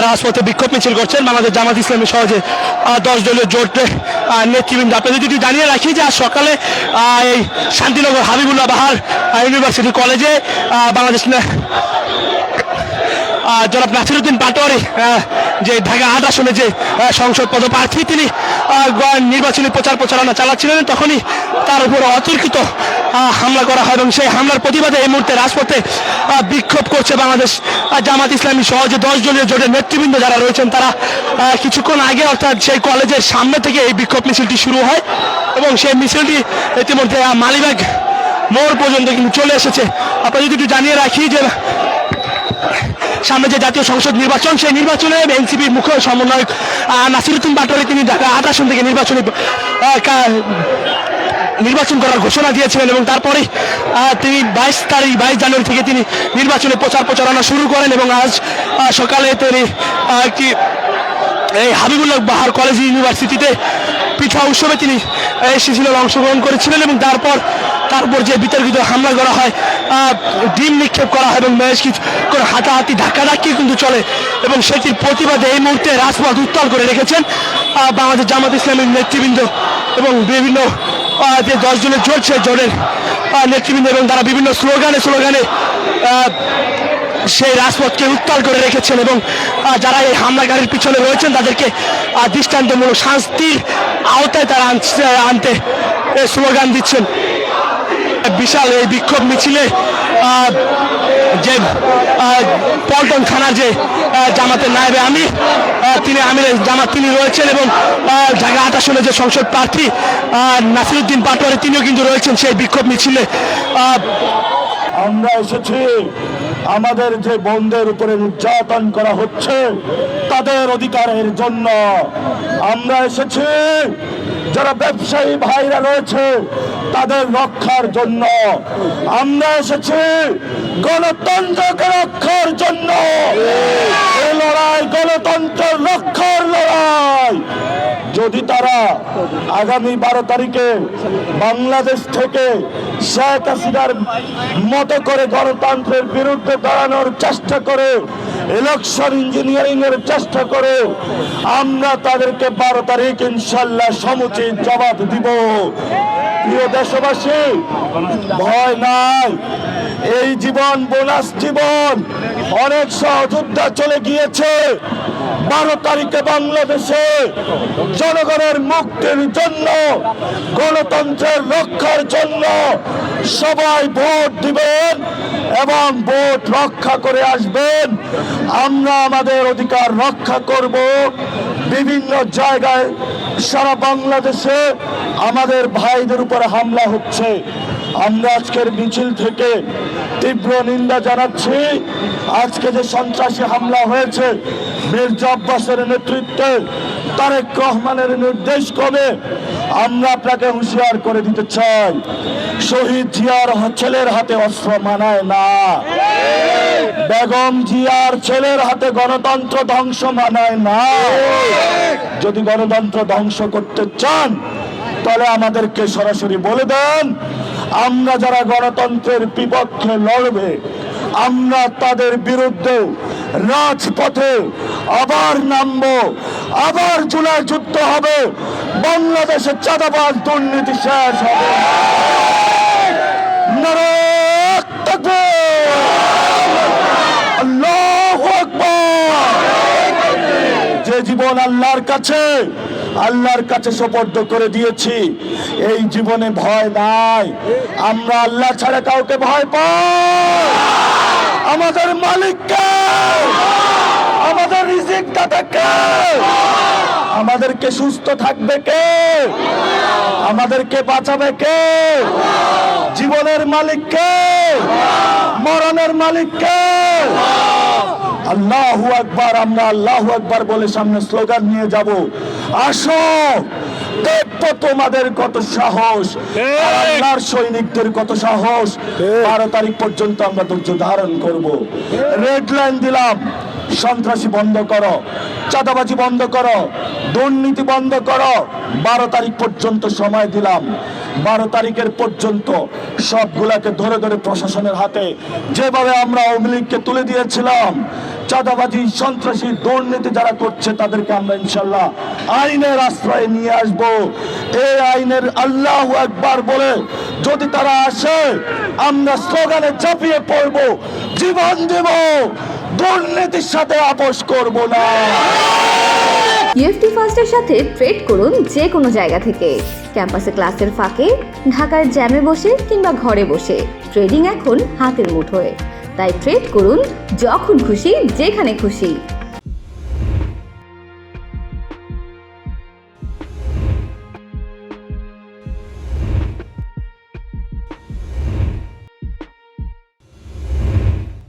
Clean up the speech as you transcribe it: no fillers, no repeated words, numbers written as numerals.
রাজপথে বিক্ষোভ মিছিল করছেন বাংলাদেশ জামাত ইসলামী সহজে 10 দলীয় জোট নেতৃবৃন্দ। আপনাদের যদি জানিয়ে রাখি যে আজ সকালে এই শান্তিনগর হাবিবুল্লাহ বাহার ইউনিভার্সিটি কলেজে বাংলাদেশ জনাব নাসিরউদ্দিন পাটোয়ারি যে ঢাকা 8 আসনে যে সংসদ পদপ্রার্থী তিনি নির্বাচনী প্রচারণা চালাচ্ছিলেন, তখনই তার উপর অতর্কিত হামলা করা হয় এবং সেই হামলার প্রতিবাদে এই মুহূর্তে রাজপথে বিক্ষোভ করছে বাংলাদেশ জামাত ইসলামী সহ যে 10 দলীয় জোটের নেতৃবৃন্দ যারা রয়েছেন তারা। কিছুক্ষণ আগে অর্থাৎ সেই কলেজের সামনে থেকে এই বিক্ষোভ মিছিলটি শুরু হয় এবং সেই মিছিলটি ইতিমধ্যে মালিবাগ মোড় পর্যন্ত কিন্তু চলে এসেছে। আপনারা যদি একটু জানিয়ে রাখি যে সামনে যে জাতীয় সংসদ নির্বাচন, সেই নির্বাচনে এনসিপির মুখ্য সমন্বয়ক নাসিরউদ্দিন পাটোয়ারি তিনি ঢাকা 8 আসন থেকে নির্বাচন করার ঘোষণা দিয়েছিলেন এবং তারপরে তিনি 22 জানুয়ারি থেকে তিনি নির্বাচনে প্রচারণা শুরু করেন এবং আজ সকালে তিনি এই হাবিবুল্লাহ বাহার কলেজ ইউনিভার্সিটিতে পিঠা উৎসবে তিনি এসেছিলেন, অংশগ্রহণ করেছিলেন এবং তারপর যে বিতর্কিত হামলা করা হয়, ডিম নিক্ষেপ করা হয় এবং বেশ কিছু করে হাতাহাতি ধাক্কাধাক্কি কিন্তু চলে এবং সেটির প্রতিবাদে এই মুহূর্তে রাজপথ উত্তাল করে রেখেছেন বাংলাদেশ জামাত ইসলামীর নেতৃবৃন্দ এবং বিভিন্ন যে 10 জনের জোট সেই জোটের নেতৃবৃন্দ এবং তারা বিভিন্ন স্লোগানে সেই রাজপথকে উত্তাল করে রেখেছেন এবং যারা এই হামলাকারীর পিছনে রয়েছেন তাদেরকে দৃষ্টান্তমূলক শাস্তির আওতায় তারা আনতে স্লোগান দিচ্ছেন। বিশাল এই বিক্ষোভ মিছিলে যে পল্টন থানার যে জামাতের নায়েবে আমির জামাত তিনি রয়েছেন এবং ঢাকা 8 আসনে যে সংসদ প্রার্থী নাসিরউদ্দিন পাটোয়ারি তিনিও কিন্তু রয়েছেন সেই বিক্ষোভ মিছিলে। আমরা এসেছি আমাদের যে বোনদের উপরে নির্যাতন করা হচ্ছে তাদের অধিকারের জন্য। আমরা এসেছি যারা ব্যবসায়ী ভাইরা রয়েছে তাদের রক্ষার জন্য। আমরা এসেছি গণতন্ত্রকে রক্ষার জন্য। এই লড়াই গণতন্ত্রের রক্ষার লড়াই। যদি তারা আগামী 12 তারিখে বাংলাদেশ থেকে শেখ হাসিনার মতো করে গণতন্ত্রের বিরুদ্ধে দাঁড়ানোর চেষ্টা করে, ইলেকশন ইঞ্জিনিয়ারিং এর চেষ্টা করে, আমরা তাদেরকে 12 তারিখ ইনশাল্লাহ সমুচিত জবাব দিব। প্রিয় দেশবাসী, ভয় নাই। এই জীবন বোনাস জীবন। অনেক সহযোদ্ধা চলে গিয়েছে। 12 তারিখে বাংলাদেশে জনগণের মুক্তির জন্য, গণতন্ত্রের রক্ষার জন্য সবাই ভোট দিবেন এবং ভোট রক্ষা করে আসবেন। আমরা আমাদের অধিকার রক্ষা করব। বিভিন্ন জায়গায় সারা বাংলাদেশে আমাদের ভাইদের উপরে হামলা হচ্ছে। আমরা আজকের মিছিল থেকে তীব্র নিন্দা জানাচ্ছি। আজকে যে সন্ত্রাসী হামলা হয়েছে মির্জা আব্বাসের নেতৃত্বে, তারেক রহমানের নির্দেশ ক্রমে আমরা আপনাকে হুঁশিয়ার করে দিতে চাই, শহীদ জিয়ার ছেলের হাতে অস্ত্র মানায় না। বেগম জিয়ার ছেলের হাতে গণতন্ত্র ধ্বংস মানায় না। যদি গণতন্ত্র ধ্বংস করতে চান তাহলে আমাদেরকে সরাসরি বলে দেন। আমরা যারা গণতন্ত্রের বিপক্ষে লড়বে আমরা তাদের বিরুদ্ধে রাজপথে আবার নামবো, আবার জুলাই যুদ্ধ হবে। বাংলাদেশের চাঁদাবাজ দুর্নীতি শেষ হবে। নারায়ে তাকবীর, আল্লাহু আকবার। যে জীবন আল্লাহর কাছে সুপর্দ করে দিয়েছি, এই জীবনে ভয় নাই। আমরা আল্লাহ ছাড়া কাউকে ভয় পাই? আমাদের মালিক কে? আমাদের রিজিক দাতা কে? আমাদেরকে সুস্থ থাকবে কে? আমাদেরকে বাঁচাবে কে? জীবনের মালিক কে? মরণের মালিক কে? আল্লাহু আকবার। আমরা আল্লাহু আকবার বলে সামনে স্লোগান নিয়ে যাব। আসো, দেখবো তোমাদের কত সাহস, আল্লাহর সৈনিকদের কত সাহস। 12 তারিখ পর্যন্ত আমরা ধৈর্য ধারণ করব। রেড লাইন দিলাম, সন্ত্রাসী বন্ধ করো, চাঁদাবাজি বন্ধ করো, দুর্নীতি বন্ধ করো। 12 তারিখ পর্যন্ত সময় দিলাম। 12 তারিখের পর্যন্ত সবগুলাকে ধরে ধরে প্রশাসনের হাতে, যেভাবে আমরা আওয়ামী লীগকে তুলে দিয়েছিলাম চাঁদাবাজি সন্ত্রাসী দুর্নীতি যারা করছে তাদেরকে আমরা ইনশাল্লাহ আইনের আশ্রয়ে নিয়ে আসব। এই আইনের আল্লাহু আকবার বলে যদি তারা আসে আমরা স্লোগানে ঝাঁপিয়ে পড়ব, জীবন দেব, দুর্নীতির সাথে আপোষ করব না। ইউএফটি ফার্স্টের সাথে ট্রেড করুন যে কোনো জায়গা থেকে, ক্যাম্পাসে ক্লাসের ফাঁকে, ঢাকার জ্যামে বসে কিংবা ঘরে বসে। ট্রেডিং এখন হাতের মুঠোয়, তাই ট্রেড করুন যখন খুশি যেখানে খুশি।